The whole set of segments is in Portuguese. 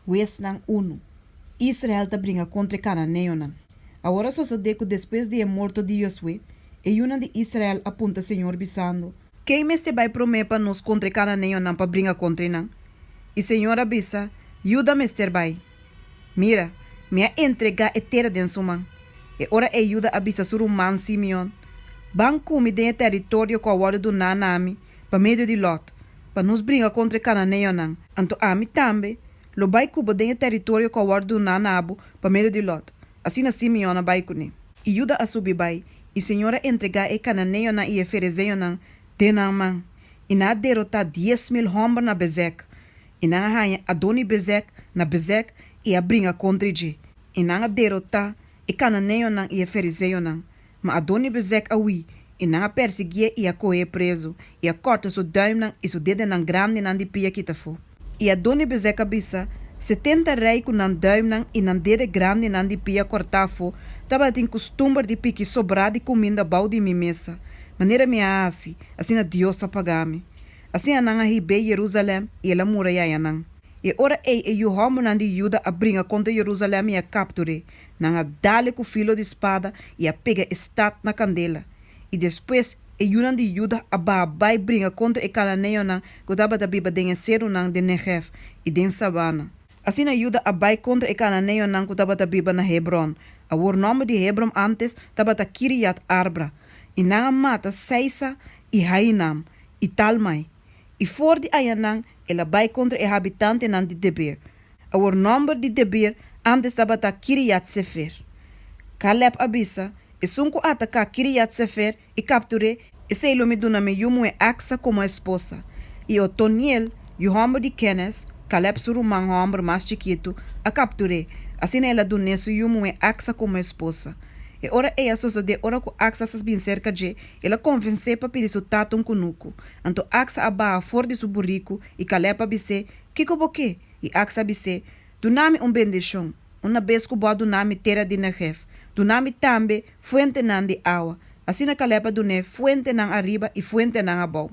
Wes nang 1. Israel te brinca contra Cananeo nang. Agora só se deco depois de morto de Josué, e una de Israel apunta Senhor bisando. Quem me se vai prometer nos contra Cananeo nang para brincar contra nang? E Senhor abisa, ajuda me ester vai. Mira, me entrega etera den suman. E ora e ajuda abisa sur man Simeon. Banco me den território com a hora do nanami, para meio de Lot, para nos brincar contra Cananeo nang. Anto ami tambe, lo bai cuba den território com a hora do nanabo, para meio de Lot. Assim na Simeon na bai kune. E ajuda a subir bai, e Senhora entrega e Cananeo na e Ferezeo nang, man. E na derrotar 10.000 homens na Bezek. E na hanha Adoni Bezek na Bezek e a brinca contra G. E na derrotar e Cananeo nang e Ferezeo nang. Ma Adoni Bezek awi, e na perseguir e a correr preso, e a corta seu duim nang e seu dedo nang grande nang di pia kita fo. E Adoni Bezek abisa, 70 rei com nang duim nang e nang dedo grande nang di pia cortar fo, taba tem costume de pique sobrar de comida bau de mi mesa. Maneira me assim na Deus apagame. Assim a nang a ribe Jerusalém e ela muralha nang. E ora e o homo nang di Juda a brinca contra Jerusalém e a capture, nang a dale com filo de espada e a pega estat na candela. E depois e nang di Juda a babai brinca contra e Cananeo nang que tava da biba den cero nang de Negev e den Sabana. Assim a Juda a bai contra e Cananeo nang que tava da biba na Hebron. A o nome de Hebron antes tava da Kiriat Arbra. E nang a mata Seisa e Hainam e Talmai. E for de Ayanang, ela vai contra o habitante nan de Deber. O nome de Deber antes estava a Kiriat Sefer. Caleb abisa, e sunco ataca Kiriat Sefer e capture, e se ele me dona me yumu e axa como esposa. E o Toniel, o homem de Kenes, Caleb surumang homem mais chiquito, a capture, assim ela dona su yumu e axa como esposa. E ora ela só de ora com axa sas bem cerca de, ela convence para pedir seu tato um cunuco. Anto axa aba fora de seu burrico e Caleb abise, kiko boque? E axa abise, do nome bendição, uma vez que boa do nome terra de Negev, do nome tambe fuente nan de água. Assim na Caleb do ne fuente nan arriba e fuente nan abau.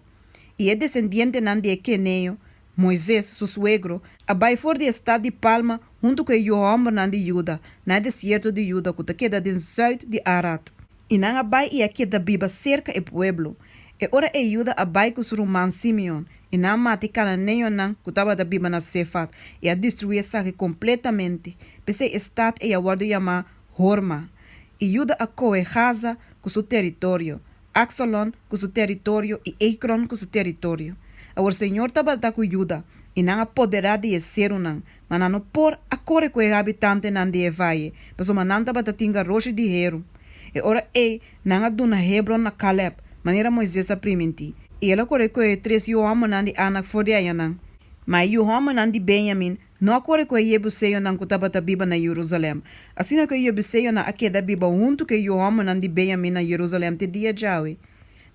E é descendente nan de Queneo, Moisés, seu suegro, abai fora de estado de Palma, junto com o homem nan de Juda, na deserto de Juda, que queda den zuid de Arad. E nan abai e aqui da biba cerca e pueblo. E ora e Juda abai com seu man Simeon, e nan mate Cananeo nan, que tava da biba na Sefat, e a destruir saque completamente. Pese estado e a guarda yama Horma. E Juda a coe Gaza com seu território, Axalon com seu território e Ekron com seu território. O Senhor estava com Juda, e não poderá de ser um, mas não por a corre com o habitante não de Evaie, mas o não estava tinga roche de hero. E ora não a dona Hebron na Caleb, maneira Moisés a primenti. E ela corre com o 3 homens não de Anak for de Ayanang. Mas o homem não de Benjamin, não corre com o Jebuseio não que estava da Biba na Jerusalém. Assim que o Jebuseio não aqui da Biba junto que o homem não de Benjamin na Jerusalém te dia Jaue.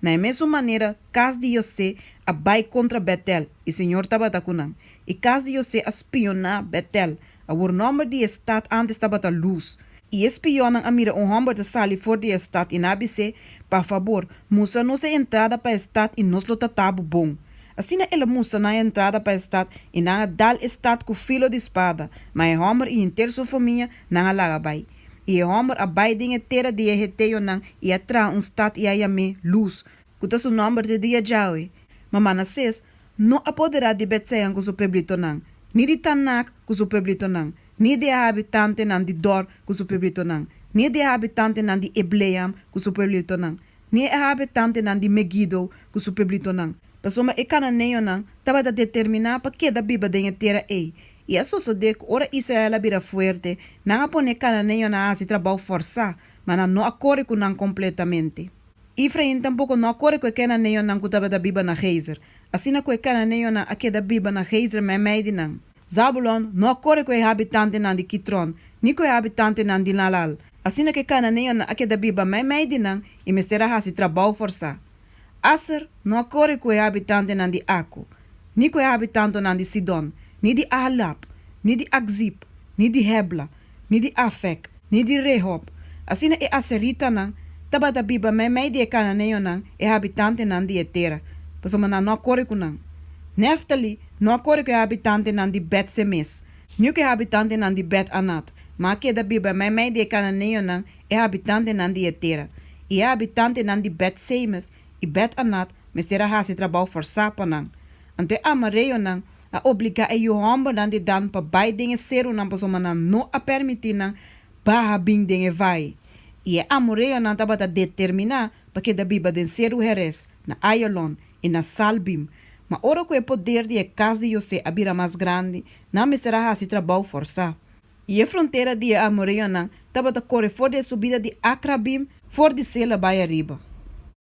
Na mesma maneira, caso de José a bai contra Betel, e Senhor estava kunang. E caso de José a espionar Betel, a o nome de estado antes estava da luz. E espionam a mira homem de sali for de estado e nabise, por favor, mostra nossa entrada para estado e nos lo tatabu bom. Assim ela mostra na entrada para estado e na dal estado com filo de espada, mas homem e inteira sua família na laga bai. E o homem a bai de inteira de eheteo nang e atra estado e ayame luz. Kuta su nome de dia jawe. Manassés não poderá de Betsean com seu peblito nang, ni de Tanak com seu peblito nang, ni de habitante nang de Dor com seu peblito nang, ni de habitante nang de Ebleam com seu peblito nang, ni habitante nang de Megiddo com seu peblito nang. Pasoma e Cananeo nang, tava da determinar para que da biba de terra e a só de que ora Israel vira forte, não a pone Cananeo na se trabalho forçar, mas não acorre com nang completamente. Efraim tampouco não acorre com o Cananeo não cutava da Biba na Gezer. Assim na com o Cananeo não aqui da Biba na Gezer me meide não. Zabulon não acorre com o habitante não de Kitron, nem com o habitante não de Nalal. Assim na que Cananeo não aqui da Biba me meide não e me será se trabalho forçar. Aser não acorre com o habitante não de Ako, nem com o habitante não de Sidon, nem de Ahlab, nem de Akzib, nem de Hebla, nem de Afek, nem de Rehob. Assim na e Aserita não taba da biba me de Cananeo nang e habitante nang di etera. Paso mana no acorre com nang. Neftali no acorre com habitante nang di Bet-Semes. Nu que habitante nan di bet anat, ma que da biba mai de cananeo nan é habitante nan di etera. E é habitante nan di bet seimes, e bet anat, mestera hasi trabalho forçapa nan. Ante amareo nan, a obliga e yo hombo nan di dan pa bai dinge seru nan pa soma nan no a permitir nan, baha bing dinge vai. E é amareo nan tabata determinar pa que da biba den seru heres, na ayolon e na salbim. Ma ora que o poder de casa de José abira mais grande, não me será assim trabalho forçar. E a fronteira de Amoreo não, estava a correr fora da subida de Acrabim, fora de Sela, Baia Riba.